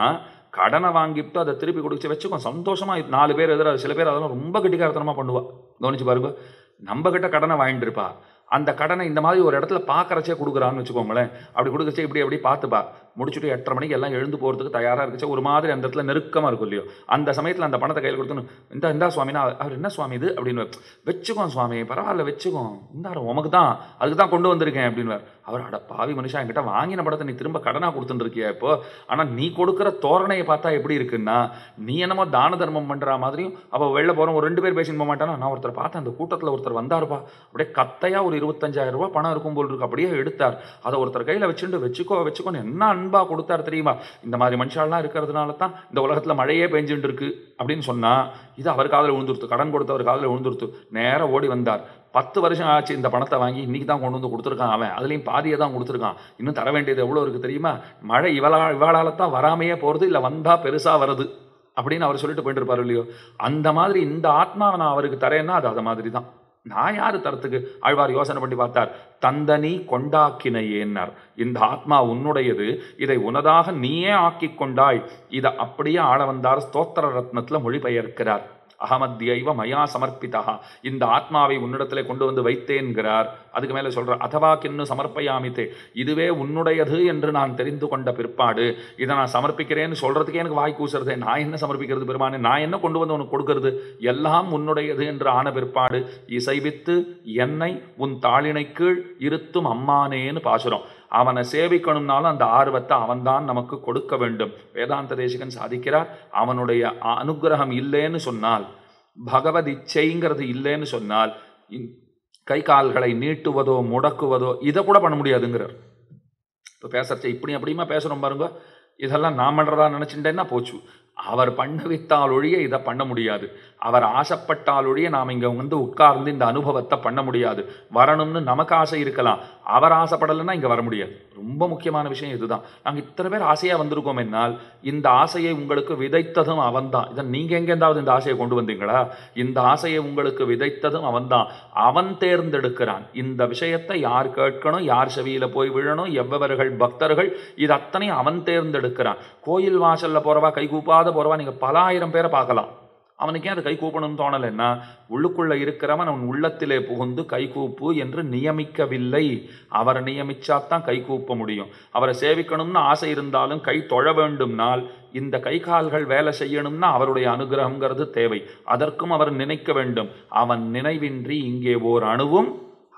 கடனை வாங்கிட்டு அதை திருப்பி கொடுத்து வச்சுக்கோ, சந்தோஷமாக 4 பேர் எதிராக. சில பேர் அதெல்லாம் ரொம்ப கெட்டிக்காரத்தனமாக பண்ணுவா. கவனிச்சு பாருங்க, நம்ம கிட்ட கடனை வாங்கிட்டு இருப்பா, அந்த கடனை இந்த மாதிரி ஒரு இடத்துல பார்க்கறச்சே கொடுக்குறான்னு வச்சுக்கோங்களேன். அப்படி கொடுக்கச்சே இப்படி எப்படி பார்த்துப்பா, முடிச்சுட்டு 8:30 மணிக்கு எல்லாம் எழுந்து போகிறதுக்கு தயாராக இருக்குச்சு. ஒரு மாதிரி அந்த இடத்துல நெருக்கமாக இருக்கும் இல்லையோ, அந்த சமயத்தில் அந்த பணத்தை கையில் கொடுத்துன்னு இந்தா சுவாமினா, அவர் என்ன சுவாமி இது அப்படின்னு, வச்சுக்கோ சுவாமி பரவாயில்ல வச்சுக்கோ, இந்தாரு உமக்கு தான், அதுக்கு தான் கொண்டு வந்திருக்கேன் அப்படின்னு. அவர், அட பாவி மனுஷா, என்கிட்ட வாங்கின படத்தை நீ திரும்ப கடனாக கொடுத்துட்டு இருக்கியா இப்போ? ஆனால் நீ கொடுக்குற தோரணையை பார்த்தா எப்படி இருக்குன்னா, நீ என்னமோ தான தர்மம் பண்ணுற மாதிரியும். அப்போ வெளில போகிறோம், ஒரு 2 பேர் பேசின்னு போக மாட்டானா? நான் ஒருத்தர் பார்த்தேன், அந்த கூட்டத்தில் ஒருத்தர் வந்தாருப்பா, அப்படியே கத்தையாக ஒரு 25,000 ரூபா பணம் இருக்கும் போல் இருக்கு, அப்படியே எடுத்தார். அதை ஒருத்தர் கையில் வச்சுட்டு வச்சுக்கோன்னு என்ன அன்பா கொடுத்தார் தெரியுமா? இந்த மாதிரி மனுஷாலாம் இருக்கிறதுனால தான் இந்த உலகத்தில் மழையே பெஞ்சுட்டு இருக்கு அப்படின்னு சொன்னால் இது அவர் காதில் விழுந்துருத்து, கடன் கொடுத்தவர் காதில் விழுந்துருத்து. நேராக ஓடி வந்தார். 10 வருஷம் ஆச்சு இந்த பணத்தை வாங்கி இன்னைக்கு தான் கொண்டு வந்து கொடுத்துருக்கான் அவன், அதுலேயும் பாதியை தான் கொடுத்துருக்கான், இன்னும் தர வேண்டியது எவ்வளோ இருக்குது தெரியுமா, மழை இவளால் தான் வராமையே போகிறது, இல்லை வந்தால் பெருசாக வருது அப்படின்னு அவர் சொல்லிட்டு போயிட்டு இருப்பார் இல்லையோ. அந்த மாதிரி இந்த ஆத்மாவை நான் அவருக்கு தரேன்னா அது அதை மாதிரி தான். நான் யாரு தரத்துக்கு? ஆழ்வார் யோசனை பண்ணி பார்த்தார். தந்தனி கொண்டாக்கினையேன்னார். இந்த ஆத்மா உன்னுடையது, இதை உனதாக நீயே ஆக்கி கொண்டாய். இதை அப்படியே ஆள வந்தார் ஸ்தோத்திர ரத்னத்தில் மொழிபெயர்க்கிறார். அகமத்யைவ மயா சமர்ப்பிதா, இந்த ஆத்மாவை உன்னிடத்தில் கொண்டு வந்து வைத்தேன்கிறார். அதுக்கு மேலே சொல்கிறார், அதவா கின்னு சமர்ப்பயாமித்தே, இதுவே உன்னுடையது என்று நான் தெரிந்து கொண்ட பிற்பாடு இதை நான் சமர்ப்பிக்கிறேன்னு சொல்கிறதுக்கே எனக்கு வாய் கூசுறதே. நான் என்ன சமர்ப்பிக்கிறது பெருமானே, நான் என்ன கொண்டு வந்து உனக்கு கொடுக்கறது, எல்லாம் உன்னுடையது என்று ஆன பிற்பாடு இசைவித்து என்னை உன் தாளினை கீழ் இருத்தும் அம்மானேன்னு பாசுறோம். அவனை சேவிக்கணும்னாலும் அந்த ஆர்வத்தை அவன்தான் நமக்கு கொடுக்க வேண்டும். வேதாந்த தேசிகன் சாதிக்கிறார், அவனுடைய அனுகிரகம் இல்லைன்னு சொன்னால், பகவத் இச்சைங்கிறது இல்லைன்னு சொன்னால், கை கால்களை நீட்டுவதோ முடக்குவதோ இதை கூட பண்ண முடியாதுங்கிறார். இப்போ பேசுறச்ச இப்படி அப்படியுமா பேசுகிறோம் பாருங்க, இதெல்லாம் நான் பண்ணுறதா நினச்சிட்டேன்னா போச்சு. அவர் பண்ண வைத்தால் ஒழிய இதை பண்ண முடியாது. அவர் ஆசைப்பட்டால் ஒழிய நாம் இங்கே வந்து உட்கார்ந்து இந்த அனுபவத்தை பண்ண முடியாது. வரணும்னு நமக்கு ஆசை இருக்கலாம், அவர் ஆசைப்படலைன்னா இங்கே வர முடியாது. ரொம்ப முக்கியமான விஷயம் இதுதான். நாங்கள் இத்தனை பேர் ஆசையாக வந்திருக்கோம் என்னால், இந்த ஆசையை உங்களுக்கு விதைத்ததும் அவன்தான். இதை நீங்கள் எங்கேருந்தாவது இந்த ஆசையை கொண்டு வந்தீங்களா? இந்த ஆசையை உங்களுக்கு விதைத்ததும் அவன்தான். அவன் தேர்ந்தெடுக்கிறான் இந்த விஷயத்தை, யார் கேட்கணும், யார் செவியில் போய் விழணும், எவ்வவர்கள் பக்தர்கள், இது அத்தனையும் அவன் தேர்ந்தெடுக்கிறான். கோயில் வாசலில் போகிறவா, கை கூப்பாத போகிறவா, நீங்கள் பல ஆயிரம் பேரை பார்க்கலாம். அவனுக்கே அது கை கூப்பணும்னு தோணலைன்னா, உள்ளுக்குள்ளே இருக்கிறவன் அவன் உள்ளத்திலே புகுந்து கை கூப்பு என்று நியமிக்கவில்லை. அவரை நியமிச்சாத்தான் கை கூப்ப முடியும். அவரை சேவிக்கணும்னு ஆசை இருந்தாலும், கை தொழ வேண்டும்னால், இந்த கை கால்கள் வேலை செய்யணும்னா அவருடைய அனுகிரகங்கிறது தேவை. அதற்கும் அவர் நினைக்க வேண்டும். அவன் நினைவின்றி இங்கே ஓர் அணுவும்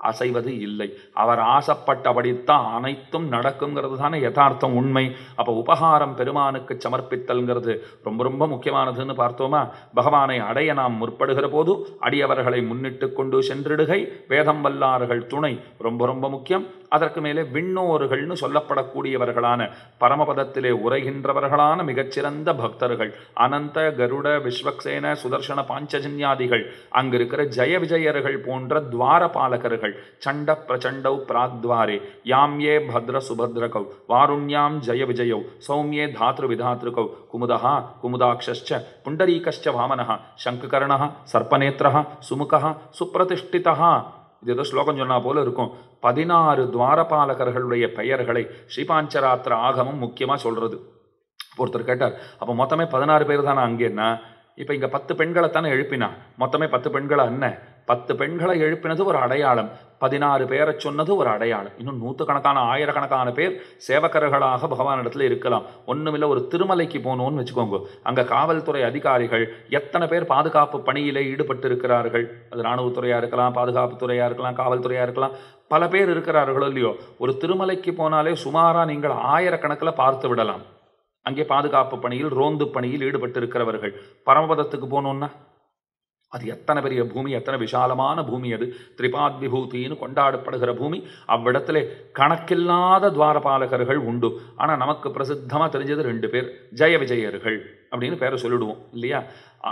அசைவது இல்லை. அவர் ஆசைப்பட்டபடித்தான் அனைத்தும் நடக்குங்கிறது தானே யதார்த்தம், உண்மை. அப்போ உபகாரம் பெருமானுக்கு சமர்ப்பித்தல்ங்கிறது ரொம்ப ரொம்ப முக்கியமானதுன்னு பார்த்தோமா. பகவானை அடைய நாம் முற்படுகிற போது அடியவர்களை முன்னிட்டு கொண்டு சென்றிடுகை, வேதம் வல்லார்கள் துணை ரொம்ப ரொம்ப முக்கியம். அதற்கு மேலே விண்ணோர்கள்னு சொல்லப்படக்கூடியவர்களான, பரமபதத்திலே உரைகின்றவர்களான மிகச்சிறந்த பக்தர்கள், அனந்த கருட விஸ்வக்சேன சுதர்சன பாஞ்சஜன்யாதிகள், அங்கு இருக்கிற ஜெய விஜயர்கள் போன்ற துவாரபாலகர்கள், சண்ட பிரச்சண்டௌ பிராக்த்வாரே யாம்யே பத்ர சுபத்ரகௌ வாருண்யாம் ஜெய விஜயௌ சௌமியே தாத்ரு விதாத்ருகௌ குமுதஹா குமுதாக்ஷஸ்ச புண்டரீகஸ்ச வாமனஹ சங்குகர்ணஹ சர்ப்பநேத்ரஹ சுமுகஹ சுப்ரதிஷ்டிதஹ. இது ஏதோ ஸ்லோகம் சொன்னா போல இருக்கும். 16 துவாரபாலகர்களுடைய பெயர்களை ஸ்ரீபாஞ்சராத்திர ஆகமம் முக்கியமாக சொல்றது. ஒருத்தர் கேட்டார், அப்போ மொத்தமே 16 பேர் தானே அங்கேன்னா? இப்போ இங்கே 10 பெண்களை தானே எழுப்பினா, மொத்தமே 10 பெண்களை அண்ணன். 10 பெண்களை எழுப்பினது ஒரு அடையாளம், 16 பேரை சொன்னது ஒரு அடையாளம். இன்னும் நூற்றுக்கணக்கான ஆயிரக்கணக்கான பேர் சேவகர்களாக பகவானிடத்தில் இருக்கலாம். ஒன்றுமில்லை, ஒரு திருமலைக்கு போகணும்னு வச்சுக்கோங்க, அங்கே காவல்துறை அதிகாரிகள் எத்தனை பேர் பாதுகாப்பு பணியிலே ஈடுபட்டு இருக்கிறார்கள். அது இராணுவத்துறையாக இருக்கலாம், பாதுகாப்புத்துறையாக இருக்கலாம், காவல்துறையாக இருக்கலாம், பல பேர் இருக்கிறார்களோ இல்லையோ. ஒரு திருமலைக்கு போனாலே சுமாராக நீங்கள் ஆயிரக்கணக்கில் பார்த்து விடலாம். அங்கே பாதுகாப்பு பணியில், ரோந்து பணியில் ஈடுபட்டு இருக்கிறவர்கள். பரமபதத்துக்கு போகணுன்னா அது எத்தனை பெரிய பூமி, எத்தனை விஷாலமான பூமி. அது திரிபாத் விபூதின்னு கொண்டாடப்படுகிற பூமி. அவ்விடத்திலே கணக்கில்லாத துவாரபாலகர்கள் உண்டு. ஆனால் நமக்கு பிரசித்தமாக தெரிஞ்சது 2 பேர், ஜெய விஜயர்கள் அப்படின்னு பேரை சொல்லிடுவோம் இல்லையா.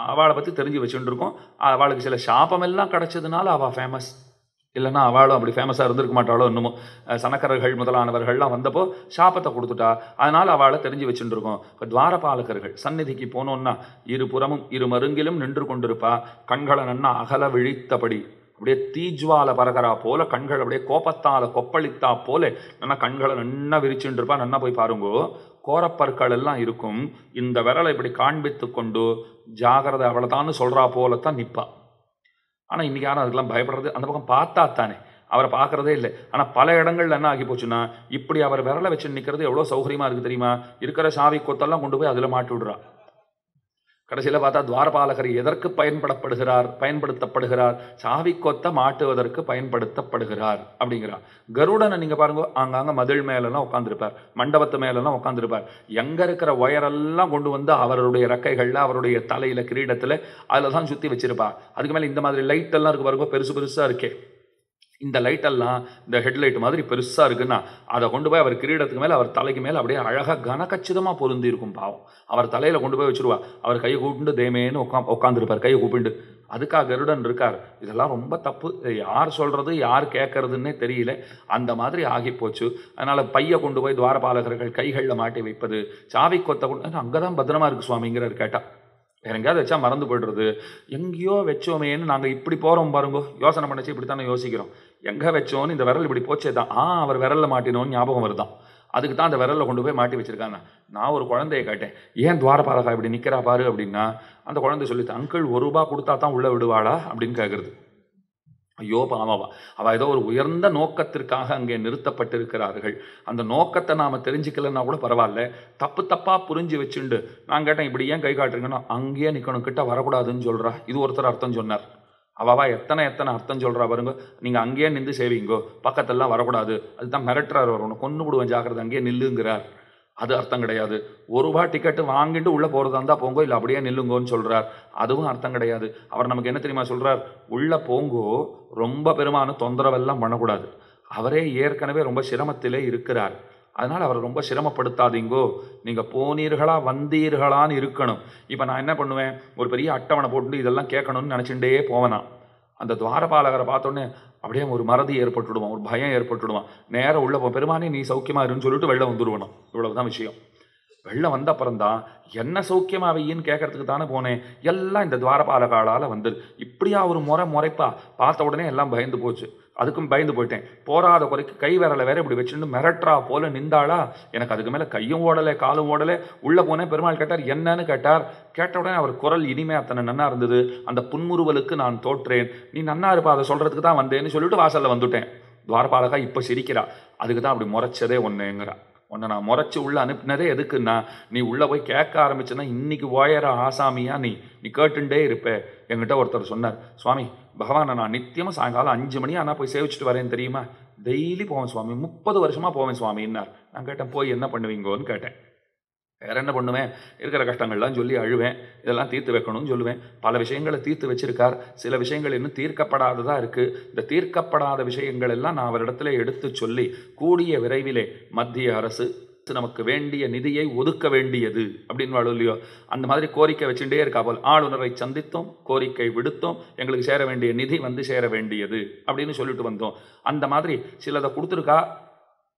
அவளை பற்றி தெரிஞ்சு வச்சுட்டு இருக்கோம். அவளுக்கு சில சாபமெல்லாம் கிடச்சதுனால அவள் ஃபேமஸ். இல்லைன்னா அவளும் அப்படி ஃபேமஸாக இருந்திருக்க மாட்டாளோ என்னமோ. சனக்கரர்கள் முதலானவர்கள்லாம் வந்தப்போ சாபத்தை கொடுத்துட்டா, அதனால் அவளை தெரிஞ்சு வச்சுட்டு இருக்கோம். இப்போ துவாரபாலகர்கள் சந்நிதிக்கு போனோன்னா இருபுறமும் இரு மருங்கிலும் நின்று கொண்டிருப்பா. கண்களை நன்னா அகல விழித்தபடி, அப்படியே தீஜ்வால பரகரா போல கண்கள் அப்படியே கோபத்தால் கொப்பளித்தா போல நல்லா கண்களை நன்னா விரிச்சுட்டு இருப்பா. நன்னா போய் பாருங்கோ, கோரப்பற்கள் எல்லாம் இருக்கும். இந்த விரலை இப்படி காண்பித்து கொண்டு ஜாகிரதை அவ்வளோதான்னு சொல்கிறா போலத்தான் நிற்பா. ஆனால் இன்றைக்கி யாரும் அதுக்கெல்லாம் பயப்படுறது, அந்த பக்கம் பார்த்தா தானே, அவரை பார்க்குறதே இல்லை. ஆனால் பல இடங்கள்ல என்ன ஆகி போச்சுன்னா, இப்படி அவர் விரலை வச்சு நிற்கிறது எவ்வளோ சௌகரியமாக இருக்குது தெரியுமா. இருக்கிற சாவி கொத்தெல்லாம் கொண்டு போய் அதில் மாட்டி விடுறா. கடைசியில் பார்த்தா துவாரபாலகர் எதற்கு பயன்படுத்தப்படுகிறார்? சாவி கொத்த மாட்டுவதற்கு பயன்படுத்தப்படுகிறார் அப்படிங்கிறார். கருடனை நீங்கள் பாருங்க, அங்கங்கே மதில் மேலெல்லாம் உட்காந்துருப்பார், மண்டபத்து மேலெல்லாம் உட்காந்துருப்பார். எங்கே இருக்கிற ஒயரெல்லாம் கொண்டு வந்து அவருடைய ரெக்கைகளில், அவருடைய தலையில், கிரீடத்தில் அதில் தான் சுற்றி வச்சிருப்பார். அதுக்கு மேலே இந்த மாதிரி லைட் எல்லாம் இருக்கு பாருங்க, பெருசு பெருசாக இருக்கே. இந்த லைட்டெல்லாம் இந்த ஹெட்லைட் மாதிரி பெருசாக இருக்குன்னா அதை கொண்டு போய் அவர் கிரீடத்துக்கு மேலே, அவர் தலைக்கு மேலே அப்படியே அழகாக கனக்கச்சிதமாக பொருந்தி இருக்கும். பாவம், அவர் தலையில் கொண்டு போய் வச்சுருவா. அவர் கையை கூப்பிட்டு தேமேன்னு உட்காந்துருப்பார், கையை கூப்பிட்டு. அதுக்காக கருடன் இருக்கார். இதெல்லாம் ரொம்ப தப்பு. யார் சொல்கிறது யார் கேட்கறதுன்னே தெரியல. அந்த மாதிரி ஆகி போச்சு. அதனால் பையை கொண்டு போய் துவாரபாலகர்கள் கைகளில் மாட்டி வைப்பது, சாவி கொத்த கொண்டு அங்கே தான் பத்திரமா இருக்குது சுவாமிங்கிறார். கேட்டால் வேற எங்கேயாவது வச்சா மறந்து போய்டுறது. எங்கேயோ வச்சோமேன்னு நாங்கள் இப்படி போகிறோம் பாருங்கோ, யோசனை பண்ணிச்சு இப்படி தானே யோசிக்கிறோம். எங்கே வச்சோன்னு இந்த விரல் இப்படி போச்சே தான் அவர் விரலில் மாட்டினோன்னு ஞாபகம் வருதான். அதுக்கு தான் அந்த விரலில் கொண்டு போய் மாட்டி வச்சிருக்காங்க. நான் ஒரு குழந்தைய கேட்டேன், ஏன் துவாரபாலகா இப்படி நிற்கிறா பாரு அப்படின்னா, அந்த குழந்தை சொல்லிட்டு, அங்கிள் ₹1 கொடுத்தா தான் உள்ளே விடுவாளா அப்படின்னு கேட்குறது. ஐயோ பாவா, அவள் ஏதோ ஒரு உயர்ந்த நோக்கத்திற்காக அங்கே நிறுத்தப்பட்டிருக்கிறார்கள். அந்த நோக்கத்தை நாம் தெரிஞ்சுக்கலன்னா கூட பரவாயில்ல, தப்பு தப்பாக புரிஞ்சு வச்சுண்டு நான் கேட்டேன், இப்படி ஏன் கை காட்டுறீங்கன்னா, அங்கேயே நிற்கணும், கிட்ட வரக்கூடாதுன்னு சொல்கிறா. இது ஒருத்தர் அர்த்தம் சொன்னார். அவவா எத்தனை அர்த்தம் சொல்கிறா பாருங்க. நீங்கள் அங்கேயே நின்று சேவிங்கோ, பக்கத்தெல்லாம் வரக்கூடாது, அதுதான் மிரட்டுறார், வரணும், கொண்டு விடுவேன் ஜாக்கிரதை, அங்கேயே நில்லுங்கிறார். அது அர்த்தம் கிடையாது. ₹1 டிக்கெட்டு வாங்கிட்டு உள்ளே போகிறதா இருந்தால் போங்கோ, இல்லை அப்படியே நில்லுங்கோன்னு சொல்கிறார். அதுவும் அர்த்தம் கிடையாது. அவர் நமக்கு என்ன தெரியுமா சொல்கிறார், உள்ளே போங்கோ, ரொம்ப பெருமான தொந்தரவெல்லாம் பண்ணக்கூடாது. அவரே ஏற்கனவே ரொம்ப சிரமத்திலே இருக்கிறார். அதனால் அவரை ரொம்ப சிரமப்படுத்தாதீங்கோ, நீங்கள் போனீர்களா வந்தீர்களான்னு இருக்கணும். இப்போ நான் என்ன பண்ணுவேன், ஒரு பெரிய அட்டவணை போட்டு இதெல்லாம் கேட்கணும்னு நினச்சிட்டே போவேனா. அந்த துவாரபாலகரை பார்த்தோன்னே அப்படியே ஒரு மறதி ஏற்பட்டுடுவான், ஒரு பயம் ஏற்பட்டுடுவான். நேரம் உள்ள பெருமானே நீ சௌக்கியமாக இருன்னு சொல்லிட்டு வெளில வந்துடுவணும். இவ்வளவுதான் விஷயம். வெளில வந்த அப்புறம்தான் என்ன சௌக்கியமாக வையின்னு கேட்கறதுக்கு தானே போனேன். எல்லாம் இந்த துவாரபாலகாலால் வந்தது. இப்படியா ஒரு முறைப்பா பார்த்த உடனே எல்லாம் பயந்து போச்சு. அதுக்கும் பயந்து போயிட்டேன். போராத குறைக்கு கை விரலை வேற இப்படி வச்சுட்டு மிரட்டுறா போல நின்றாளா. எனக்கு அதுக்கு மேலே கையும் ஓடலை காலும் ஓடலை. உள்ளே போனேன். பெருமாள் கேட்டார், என்னன்னு கேட்டார். கேட்ட உடனே அவர் குரல் இனிமே அத்தனை நன்னா இருந்தது. அந்த புன்முறுவலுக்கு நான் தோற்றேன். நீ நன்னா இருப்பா, அதை சொல்கிறதுக்கு தான் வந்தேன்னு சொல்லிட்டு வாசலில் வந்துட்டேன். துவாரபாலகா இப்போ சிரிக்கிறா. அதுக்கு தான் அப்படி முறைச்சதே ஒன்றுங்கிறா. உன்னை நான் முறைச்சி உள்ளே அனுப்பினதே எதுக்குன்னா, நீ உள்ளே போய் கேட்க ஆரம்பிச்சுன்னா இன்னைக்கு ஓயற ஆசாமியா நீ கேட்டுண்டே இருப்ப. என்கிட்ட ஒருத்தர் சொன்னார், சுவாமி பகவானை நான் நித்தியமாக சாயங்காலம் 5 மணி ஆனால் போய் சேவிச்சுட்டு வரேன் தெரியுமா. டெய்லி போவேன் சுவாமி, 30 வருஷமாக போவேன் சுவாமின்னார். நான் கேட்டேன், போய் என்ன பண்ணுவீங்கோன்னு கேட்டேன். வேற என்ன பண்ணுவேன், இருக்கிற கஷ்டங்கள்லாம் சொல்லி அழுவேன். இதெல்லாம் தீர்த்து வைக்கணும்னு சொல்லுவேன். பல விஷயங்களை தீர்த்து வச்சிருக்கார். சில விஷயங்கள் இன்னும் தீர்க்கப்படாததாக இருக்குது. இந்த தீர்க்கப்படாத விஷயங்கள் எல்லாம் நான் அவரிடத்துல எடுத்து சொல்லி, கூடிய விரைவிலே மத்திய அரசு நமக்கு வேண்டிய நிதியை ஒதுக்க வேண்டியது அப்படின்னு வாழும் இல்லையோ, அந்த மாதிரி கோரிக்கை வச்சுட்டே இருக்கா போல். ஆளுநரை சந்தித்தோம், கோரிக்கை விடுத்தோம், எங்களுக்கு சேர வேண்டிய நிதி வந்து சேர வேண்டியது அப்படின்னு சொல்லிட்டு வந்தோம். அந்த மாதிரி சிலதை கொடுத்துருக்கா,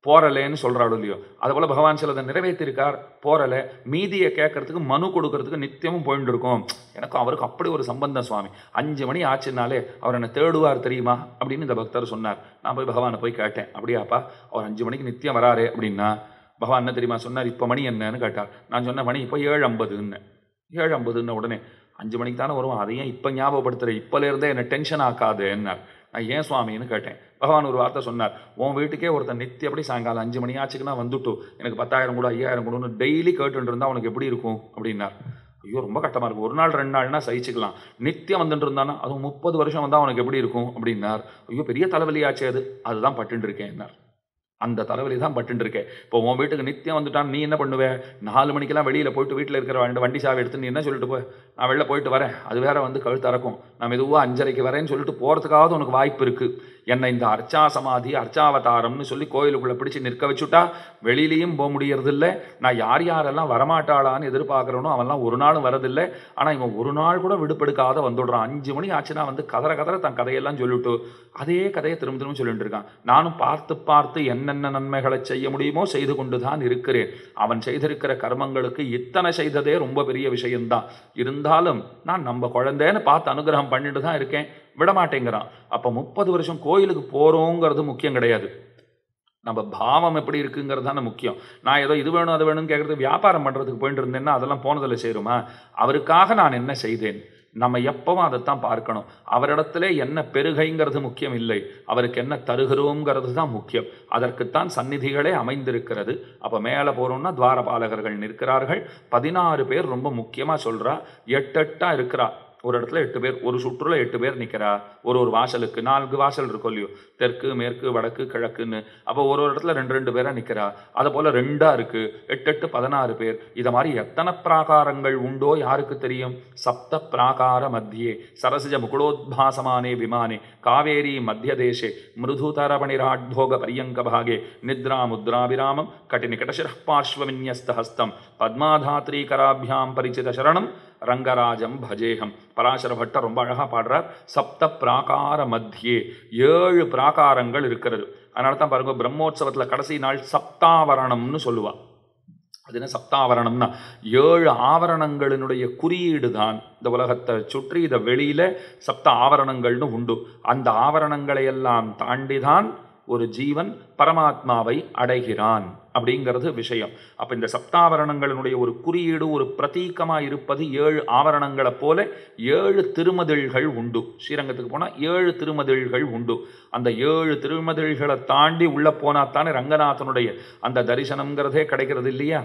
போறலேன்னு சொல்கிறாள் இல்லையோ, அதுபோல் பகவான் சிலதை நிறைவேற்றிருக்கார், போறலை. மீதியை கேட்கறதுக்கு மனு கொடுக்கறதுக்கு நித்தியமும் போயிட்டு இருக்கோம். எனக்கும் அவருக்கு அப்படி ஒரு சம்பந்தம் சுவாமி. 5 மணி ஆச்சுனாலே அவர் என்னை தேடுவார் தெரியுமா அப்படின்னு இந்த பக்தர் சொன்னார். நான் போய் பகவானை போய் கேட்டேன், அப்படியாப்பா அவர் 5 மணிக்கு நித்தியம் வராரு அப்படின்னா. பகவான் என்ன தெரியுமா சொன்னார், இப்போ மணி என்னன்னு கேட்டார். நான் சொன்ன மணி இப்போ 7:50ன்னு. 7:50ன்னு உடனே 5 மணிக்கு தானே வருவோம், அதையும் இப்போ ஞாபகப்படுத்துகிறேன், இப்போலேருந்தே என்னை டென்ஷன் ஆக்காது என்னார். நான் ஏன் சுவாமின்னு கேட்டேன். பகவான் ஒரு வார்த்தை சொன்னார், உன் வீட்டுக்கே ஒருத்தன் நித்தியம் அப்படி சாயங்காலம் 5 மணி ஆச்சுக்குன்னா வந்துட்டு எனக்கு 10,000 கூட 5,000 கூடன்னு டெய்லி கேட்டுட்டு இருந்தால் உனக்கு எப்படி இருக்கும் அப்படின்னார். ஐயோ ரொம்ப கஷ்டமாக இருக்கும். 1 நாள் 2 நாள்னா சகிச்சுக்கலாம், நித்தியம் வந்துட்டு இருந்தானா அதுவும் 30 வருஷம் வந்தால் உனக்கு எப்படி இருக்கும் அப்படின்னார். ஐயோ பெரிய தலைவலியாச்சு, அதுதான் பட்டுன்னு இருக்கேன் என்னார். அந்த தலைவலி தான் பட்டுன்னு இருக்கேன். இப்போ உன் வீட்டுக்கு நித்தியம் வந்துட்டான், நீ என்ன பண்ணுவேன்? 4 மணிக்கெல்லாம் வெளியில் போயிட்டு வீட்டில் இருக்கிற வண்டி சாவி எடுத்து நீ என்ன சொல்லிட்டு போய், நான் வெளில போயிட்டு வரேன், அது வேற வந்து கழுத்து அறக்கும், நான் மெதுவாக 5:30க்கு வரேன்னு சொல்லிட்டு போகிறதுக்காவது உனக்கு வாய்ப்பு இருக்குது. என்னை இந்த அர்ச்சா சமாதி அர்ச்சாவதாரம்னு சொல்லி கோயிலுக்குள்ளே பிடிச்சி நிற்க வச்சுட்டா வெளியிலையும் போக முடியறதில்லை. நான் யாரெல்லாம் வரமாட்டாளான்னு எதிர்பார்க்குறனோ அவன்லாம் ஒரு நாளும் வரதில்லை. ஆனால் இவன் ஒரு நாள் கூட விடுபெடுக்காத வந்துடுறான். 5 மணி ஆச்சுன்னா வந்து கதற தன் கதையெல்லாம் சொல்லிவிட்டு அதே கதையை திரும்ப சொல்லிட்டு இருக்கான். நானும் பார்த்து என்னென்ன நன்மைகளை செய்ய முடியுமோ செய்து கொண்டு தான் இருக்கிறேன். அவன் செய்திருக்கிற கர்மங்களுக்கு இத்தனை செய்ததே ரொம்ப பெரிய விஷயம்தான். இருந்தாலும் நான் நம்ம குழந்தைன்னு பார்த்து அனுகிரகம் பண்ணிட்டு தான் இருக்கேன், விடமாட்டேங்கிறான். அப்போ 30 வருஷம் கோயிலுக்கு போகிறோங்கிறது முக்கியம் கிடையாது, நம்ம பாவம் எப்படி இருக்குங்கிறது தானே முக்கியம். நான் ஏதோ இது வேணும் அது வேணும்னு கேட்குறது வியாபாரம் பண்ணுறதுக்கு போயிட்டு இருந்தேன்னா அதெல்லாம் போனதில் சேருமா? அவருக்காக நான் என்ன செய்தேன், நம்ம எப்பவும் அதைத்தான் பார்க்கணும். அவரிடத்துல என்ன பெருகைங்கிறது முக்கியம் இல்லை, அவருக்கு என்ன தருகிறோங்கிறது தான் முக்கியம். அதற்குத்தான் சந்நிதிகளே அமைந்திருக்கிறது. அப்போ மேலே போகிறோம்னா துவாரபாலகர்கள் நிற்கிறார்கள். 16 பேர் ரொம்ப முக்கியமாக சொல்கிறா. 8 இருக்கிறா. ஒரு இடத்துல 8 பேர், ஒரு சுற்றுல 8 பேர் நிற்கிறா. ஒரு வாசலுக்கு 4 வாசல் இருக்கும் இல்லையோ, தெற்கு மேற்கு வடக்கு கிழக்குன்னு. அப்போ ஒரு இடத்துல 2 பேராக நிற்கிறா. அதை போல் 2 இருக்குது. 8 16 பேர். இதை மாதிரி எத்தனை பிராகாரங்கள் உண்டோ யாருக்கு தெரியும்? சப்த பிராகார மத்தியே சரசிஜ முகுடோத்பாசமானே விமானே காவேரி மத்திய தேசே மிருதுதரபணிராட்போக பரியங்க பாகே நித்ரா முத்ராபிராமம் கட்டிநிகடசிர பார்ஸ்வவின்யஸ்த ஹஸ்தம் பத்மாதாத்ரீகராபியாம் பரிச்சித சரணம் ரங்கராஜம் பஜேகம். பராசர பட்டர் ரொம்ப அழகாக பாடுறார். சப்த பிராகார மத்தியே, 7 பிராகாரங்கள் இருக்கிறது. அதனால தான் பாருங்க, பிரம்மோற்சவத்தில் கடைசி நாள் சப்தாவரணம்னு சொல்லுவா. அது என்ன சப்தாவரணம்னா, 7 ஆவரணங்களினுடைய குறியீடு தான் இந்த உலகத்தை சுற்றி இதை வெளியில சப்த ஆவரணங்கள்னு உண்டு. அந்த ஆவரணங்களை எல்லாம் தாண்டிதான் ஒரு ஜீவன் பரமாத்மாவை அடைகிறான் அப்படிங்கிறது விஷயம். அப்ப இந்த சப்தாவரணங்களினுடைய ஒரு குறியீடு, ஒரு பிரதீகமா இருப்பது 7 ஆவரணங்களை போல 7 திருமதில்கள் உண்டு. ஸ்ரீரங்கத்துக்கு போனா 7 திருமதில்கள் உண்டு. அந்த 7 திருமதில்களை தாண்டி உள்ள போனா தானே ரங்கநாதனுடைய அந்த தரிசனம்ங்கிறதே கிடைக்கிறது இல்லையா?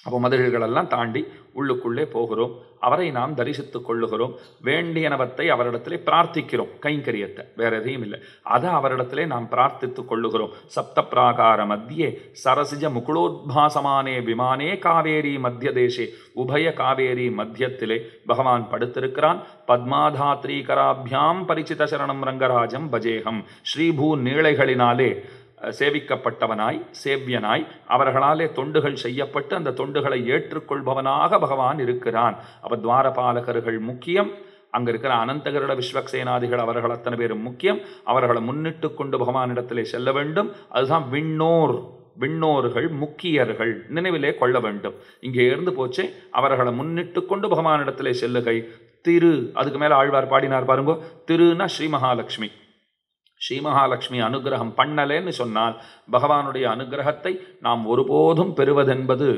அப்போ மதில்களெல்லாம் தாண்டி உள்ளுக்குள்ளே போகிறோம். அவரை நாம் தரிசித்துக் கொள்ளுகிறோம். வேண்டியனவற்றை அவரிடத்திலே பிரார்த்திக்கிறோம். கைங்கரியத்தை, வேற எதையும் இல்லை, அதை அவரிடத்திலே நாம் பிரார்த்தித்துக் கொள்ளுகிறோம். சப்த பிராகார மத்தியே சரசிஜ முகுளோத்பாசமானே விமானே காவேரி மத்திய தேசே, உபய காவேரி மத்தியத்திலே பகவான் படுத்திருக்கிறான். பத்மாதாத்ரி கராபியாம் பரிச்சித சரணம் ரங்கராஜம் பஜேகம். ஸ்ரீபூ நீளைகளினாலே சேவிக்கப்பட்டவனாய், சேவியனாய், அவர்களாலே தொண்டுகள் செய்யப்பட்டு அந்த தொண்டுகளை ஏற்றுக்கொள்பவனாக பகவான் இருக்கிறான். அப்ப துவாரபாலகர்கள் முக்கியம். அங்க இருக்கிற அனந்தகருட விஸ்வக்சேனாதிகள் அவர்கள் அத்தனை பேரும் முக்கியம். அவர்களை முன்னிட்டு கொண்டு பகவானிடத்திலே செல்ல வேண்டும். அதுதான் விண்ணோர்கள் முக்கியர்கள் நினைவிலே கொள்ள வேண்டும். இங்கே இருந்து போச்சே, அவர்களை முன்னிட்டு கொண்டு பகவானிடத்திலே செல்லுகை. திரு, அதுக்கு மேல ஆழ்வார் பாடினார் பாருங்க. திருன்னா ஸ்ரீ மகாலட்சுமி. ஸ்ரீ மகாலட்சுமி அனுகிரகம் பண்ணலேன்னு சொன்னால் பகவானுடைய அனுகிரகத்தை நாம் ஒருபோதும் பெறுவதென்பது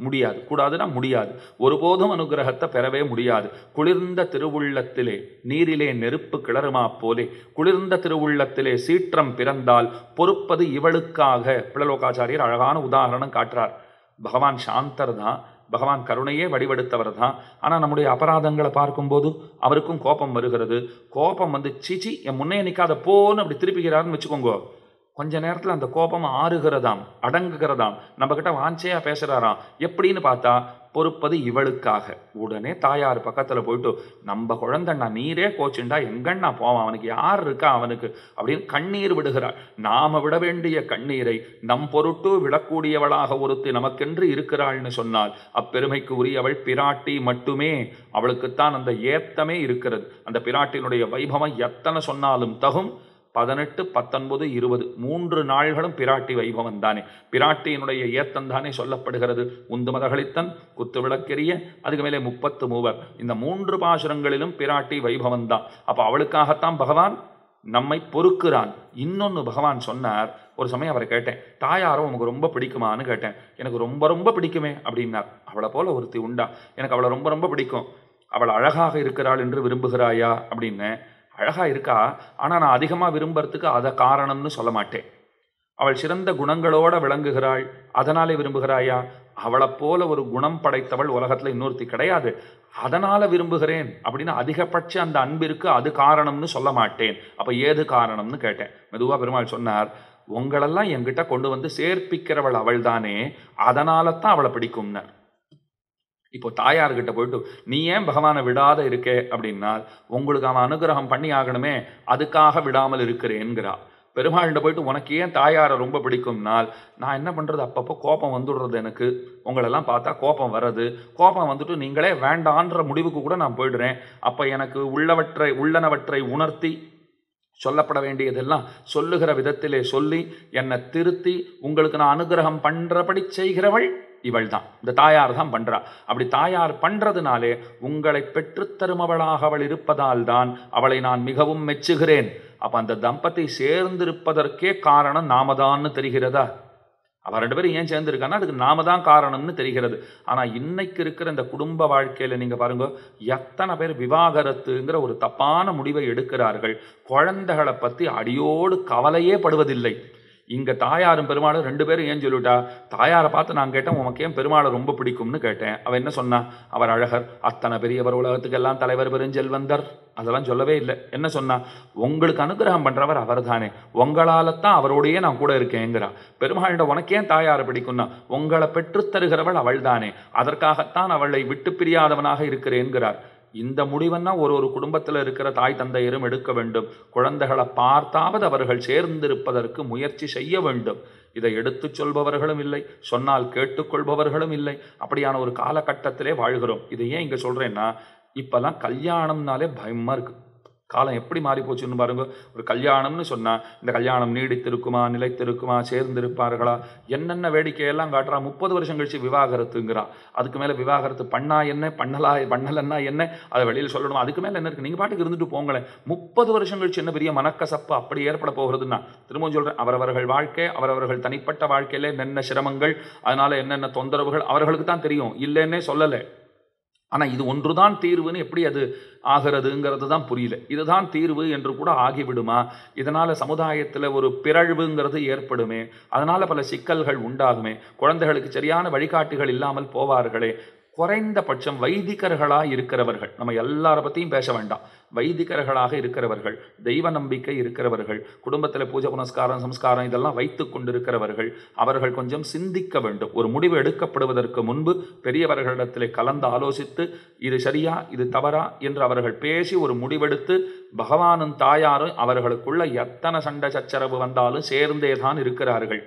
முடியாதுன்னா முடியாது. ஒருபோதும் அனுகிரகத்தை பெறவே முடியாது. குளிர்ந்த திருவுள்ளத்திலே நீரிலே நெருப்பு கிளறுமா போலே, குளிர்ந்த திருவுள்ளத்திலே சீற்றம் பிறந்தால் பொறுப்பது இவளுக்காக. பிள்ளலோகாச்சாரியர் அழகான உதாரணம் காட்டுறார். பகவான் சாந்தர் தான், பகவான் கருணையே வடிவெடுத்தவர் தான். ஆனால் நம்முடைய அபராதங்களை பார்க்கும்போது அவருக்கும் கோபம் வருகிறது. கோபம் வந்து சீச்சி என் முன்னே நிற்காத போன்னு அப்படி திருப்பிக்கிறாருன்னு வச்சுக்கோங்க. கொஞ்ச நேரத்தில் அந்த கோபம் ஆறுகிறதாம், அடங்குகிறதாம், நம்ம கிட்ட வாஞ்சையா பேசுறாராம். எப்படின்னு பார்த்தா பொறுப்பது இவளுக்காக. உடனே தாயார் பக்கத்தில் போயிட்டு, நம்ம குழந்தைண்ணா நீரே கோச்சுண்டா எங்கண்ணா போவான், அவனுக்கு யார் இருக்கா அவனுக்கு அப்படின்னு கண்ணீர் விடுகிறாள். நாம விட வேண்டிய கண்ணீரை நம் பொருட்டு விடக்கூடியவளாக ஒருத்தி நமக்கென்று இருக்கிறாள்னு சொன்னால் அப்பெருமைக்கு உரியவள் பிராட்டி மட்டுமே. அவளுக்குத்தான் அந்த ஏத்தமே இருக்கிறது. அந்த பிராட்டியினுடைய வைபவம் எத்தனை சொன்னாலும் தகும். 18, 19, 20 3 நாள்களும் பிராட்டி வைபவம் தானே. பிராட்டியினுடைய ஏத்தந்தானே சொல்லப்படுகிறது. உந்து மதகளித்தன் குத்து விளக்கெரிய, அதுக்கு மேலே 33. இந்த 3 பாசுரங்களிலும் பிராட்டி வைபவம் தான். அப்போ அவளுக்காகத்தான் பகவான் நம்மை பொறுக்கிறான். இன்னொன்று பகவான் சொன்னார். ஒரு சமயம் அவரை கேட்டேன், தாயாரும் உனக்கு ரொம்ப பிடிக்குமான்னு கேட்டேன். எனக்கு ரொம்ப ரொம்ப பிடிக்குமே அப்படின்னார். அவளை போல ஒருத்தி உண்டா? எனக்கு அவளை ரொம்ப ரொம்ப பிடிக்கும். அவள் அழகாக இருக்கிறாள் என்று விரும்புகிறாயா அப்படின்னு. அழகா இருக்கா, ஆனால் நான் அதிகமாக விரும்புறதுக்கு அதை காரணம்னு சொல்ல மாட்டேன். அவள் சிறந்த குணங்களோட விளங்குகிறாள், அதனாலே விரும்புகிறாயா? அவளை போல ஒரு குணம் படைத்தவள் உலகத்தில் இன்னொருத்தி கிடையாது, அதனால விரும்புகிறேன் அப்படின்னு அதிகபட்ச அந்த அன்பிற்கு அது காரணம்னு சொல்ல மாட்டேன். அப்போ ஏது காரணம்னு கேட்டேன். மெதுவா பெருமாள் சொன்னார், உங்களெல்லாம் என்கிட்ட கொண்டு வந்து சேர்ப்பிக்கிறவள் அவள் தானே, அதனால தான் அவளை பிடிக்கும்னார். இப்போ தாயார்கிட்ட போயிட்டு நீ ஏன் பகவானை விடாத இருக்கே அப்படின்னால், உங்களுக்கு அவன் அனுகிரகம் பண்ணி ஆகணுமே, அதுக்காக விடாமல் இருக்கிறேன்கிறா. பெருமாள்கிட்ட போயிட்டு உனக்கு ஏன் தாயாரை ரொம்ப பிடிக்கும்னால், நான் என்ன பண்ணுறது, அப்பப்போ கோபம் வந்துடுறது, எனக்கு உங்களெல்லாம் பார்த்தா கோபம் வர்றது, கோபம் வந்துட்டு நீங்களே வேண்டான்ற முடிவுக்கு கூட நான் போயிடுறேன். அப்போ எனக்கு உள்ளனவற்றை உணர்த்தி சொல்லப்பட வேண்டியதெல்லாம் சொல்லுகிற விதத்திலே சொல்லி என்னை திருத்தி உங்களுக்கு நான் அனுகிரகம் பண்ணுறபடி செய்கிறவள் இவள் தான். இந்த தாயார் தான் பண்றா. அப்படி தாயார் பண்றதுனாலே உங்களை பெற்றுத்தருமவளாக அவள் இருப்பதால் தான் அவளை நான் மிகவும் மெச்சுகிறேன். அப்ப அந்த தம்பதி சேர்ந்திருப்பதற்கே காரணம் நாமதான்னு தெரிகிறதா? அவ 2 பேரும் ஏன் சேர்ந்துருக்கான்னா அதுக்கு நாம தான் காரணம்னு தெரிகிறது. ஆனா இன்னைக்கு இருக்கிற இந்த குடும்ப வாழ்க்கையில நீங்க பாருங்க, எத்தனை பேர் விவாகரத்துங்கிற ஒரு தப்பான முடிவை எடுக்கிறார்கள். குழந்தைகளை பத்தி அடியோடு கவலையே படுவதில்லை. இங்க தாயாரும் பெருமாளும் 2 பேரும் ஏன் சொல்லிட்டா, தாயாரை பார்த்து நான் கேட்டேன், உனக்கு ஏன் பெருமாளை ரொம்ப பிடிக்கும்னு கேட்டேன். அவ என்ன சொன்னா, அவர் அழகர், அத்தனை பெரியவர், உலகத்துக்கெல்லாம் தலைவர், பெருஞ்செல்வந்தர், அதெல்லாம் சொல்லவே இல்லை. என்ன சொன்னா, உங்களுக்கு அனுகிரகம் பண்றவர் அவர் தானே, உங்களால தான் அவரோடையே நான் கூட இருக்கேங்கிறா. பெருமாள்கிட்ட உனக்கே தாயாரை பிடிக்கும்னா, உங்களை பெற்றுத்தருகிறவள் அவள் தானே, அதற்காகத்தான் அவளை விட்டு பிரியாதவனாக இருக்கிறேன்கிறார். இந்த முடிவென்னா ஒரு குடும்பத்தில் இருக்கிற தாய் தந்தையரும் எடுக்க வேண்டும். குழந்தைகளை பார்த்தாவது அவர்கள் சேர்ந்திருப்பதற்கு முயற்சி செய்ய வேண்டும். இதை எடுத்துச் சொல்பவர்களும் இல்லை, சொன்னால் கேட்டுக்கொள்பவர்களும் இல்லை. அப்படியான ஒரு காலகட்டத்திலே வாழ்கிறோம். இதை ஏன் இங்கே சொல்கிறேன்னா, இப்போல்லாம் கல்யாணம்னாலே பயமாக இருக்குது. காலம் எப்படி மாறி போச்சுன்னு பாருங்க. ஒரு கல்யாணம்னு சொன்னால் இந்த கல்யாணம் நீடித்திருக்குமா, நிலைத்திருக்குமா, சேர்ந்திருப்பார்களா, என்னென்ன வேடிக்கையெல்லாம் காட்டுறா. 30 வருஷம் கழிச்சு விவாகரத்துங்கிறா. அதுக்கு மேலே விவாகரத்து பண்ணா என்ன, பண்ணலன்னா என்ன, அதை வெளியில் சொல்லணும். அதுக்கு மேலே என்ன இருக்குது, நீங்கள் பாட்டுக்கு இருந்துட்டு போங்களேன். 30 வருஷம் கழிச்சு என்ன பெரிய மனக்கசப்பு அப்படி ஏற்பட போகிறதுன்னா, திரும்பவும் சொல்கிறேன், அவரவர்கள் வாழ்க்கை, அவரவர்கள் தனிப்பட்ட வாழ்க்கையில் என்னென்ன சிரமங்கள், அதனால் என்னென்ன தொந்தரவுகள் அவர்களுக்கு தான் தெரியும், இல்லைன்னே சொல்லலை. ஆனால் இது ஒன்று தான் தீர்வுன்னு எப்படி அது ஆகிறதுங்கிறது தான் புரியல. இதுதான் தீர்வு என்று கூட ஆகிவிடுமா? இதனால் சமுதாயத்தில் ஒரு பிறழ்வுங்கிறது ஏற்படுமே, அதனால் பல சிக்கல்கள் உண்டாகுமே, குழந்தைகளுக்கு சரியான வழிகாட்டிகள் இல்லாமல் போவார்களே. குறைந்தபட்சம் வைதிகர்களாக இருக்கிறவர்கள், நம்ம எல்லார பற்றியும் பேச வேண்டாம், வைதிகர்களாக இருக்கிறவர்கள், தெய்வ நம்பிக்கை இருக்கிறவர்கள், குடும்பத்தில் பூஜை புனஸ்காரம் சம்ஸ்காரம் இதெல்லாம் வைத்து கொண்டிருக்கிறவர்கள், அவர்கள் கொஞ்சம் சிந்திக்க வேண்டும். ஒரு முடிவு எடுக்கப்படுவதற்கு முன்பு பெரியவர்களிடத்தில் கலந்து ஆலோசித்து இது சரியா இது தவறா என்று அவர்கள் பேசி ஒரு முடிவெடுத்து, பகவானும் தாயாரும் அவர்களுக்குள்ள எத்தனை சண்டை சச்சரவு வந்தாலும் சேர்ந்தே தான் இருக்கிறார்கள்.